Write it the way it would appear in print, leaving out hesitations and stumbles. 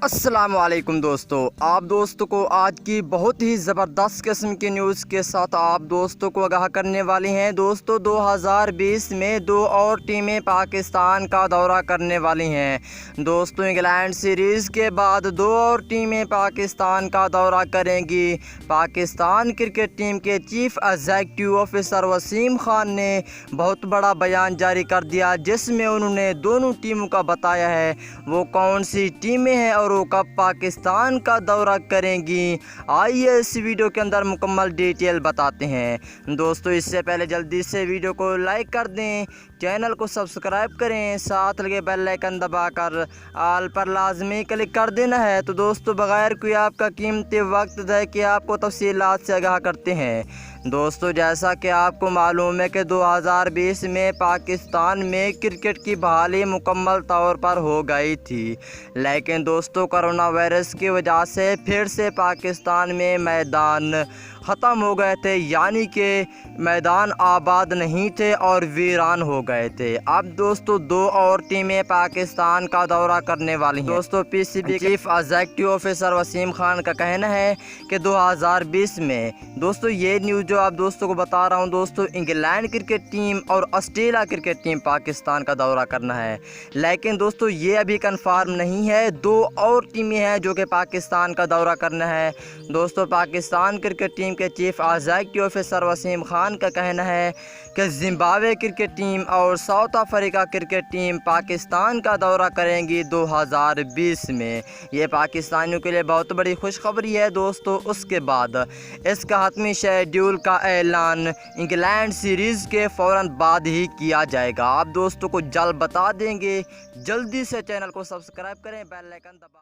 السلام علیکم دوستو، آپ دوستوں کو آج کی بہت ہی زبردست قسم کی نیوز کے ساتھ آپ دوستوں کو آگاہ کرنے والی ہیں۔ دوستو 2020 میں 2 اور ٹیمیں پاکستان کا دورہ کرنے والی ہیں۔ دوستو انگلینڈ سیریز کے بعد 2 اور ٹیمیں پاکستان کا دورہ کریں گی۔ پاکستان کرکٹ ٹیم کے chief executive officer Wasim Khan نے بہت بڑا بیان جاری کر دیا، جس میں انہوں نے دونوں ٹیموں کا بتایا ہے وہ کون سی ٹیمیں ہیں اور وہ کب پاکستان کا دورہ کریں گی۔ آئیے اس ویڈیو کے اندر مکمل ڈیٹیل بتاتے ہیں۔ دوستو اس سے پہلے جلدی سے ویڈیو کو لائک کر دیں، چینل کو سبسکرائب کریں، ساتھ لگے بیل آئیکن دبا کر آل پر لازمی کلک کر دینا ہے۔ تو دوستو بغیر کوئی آپ کا قیمتی وقت ضائع کیے آپ کو تفصیلات سے آگاہ کرتے ہیں۔ دوستو جیسا کہ آپ کو معلوم ہے کہ 2020 میں پاکستان میں کرکٹ کی بحالی مکمل طور پر ہو گئی تھی، لیکن دوستو کرونا وائرس کی وجہ سے پھر سے پاکستان میں میدان ختم ہو گئے تھے، یعنی کہ میدان آباد نہیں تھے اور ویران ہو گئے تھے۔ اب دوستو 2 اور ٹیمیں پاکستان کا دورہ کرنے والی ہیں۔ دوستو پی سی بی کے chief executive officer Wasim Khan کا کہنا ہے کہ 2020 میں دوستو یہ نیوز جو آپ دوستوں کو بتا رہا ہوں، دوستو انگلینڈ کرکٹ ٹیم اور آسٹریلیا کرکٹ ٹیم پاکستان کا دورہ کرنا ہے، لیکن دوستو یہ ابھی کنفرم نہیں ہے۔ 2 اور ٹیمیں ہیں جو کہ پاکستان کا دورہ کرنا ہے۔ دوستو پاکستان کرکٹ ٹیم کے chief executive officer Wasim Khan کا کہنا ہے کہ زمبابوے کرکٹ ٹیم اور South Africa cricket team Pakistan کا دورہ کریں گی 2020 میں۔ یہ پاکستانیوں کے لیے بہت بڑی خوشخبری ہے دوستو۔ اس کے بعد اس کا حتمی شیڈیول کا اعلان انگلینڈ سیریز کے فوراً بعد ہی کیا جائے گا۔ آپ دوستوں کو جلد بتا دیں گے، جلدی سے چینل کو سبسکرائب کریں، بیل آئیکن دبا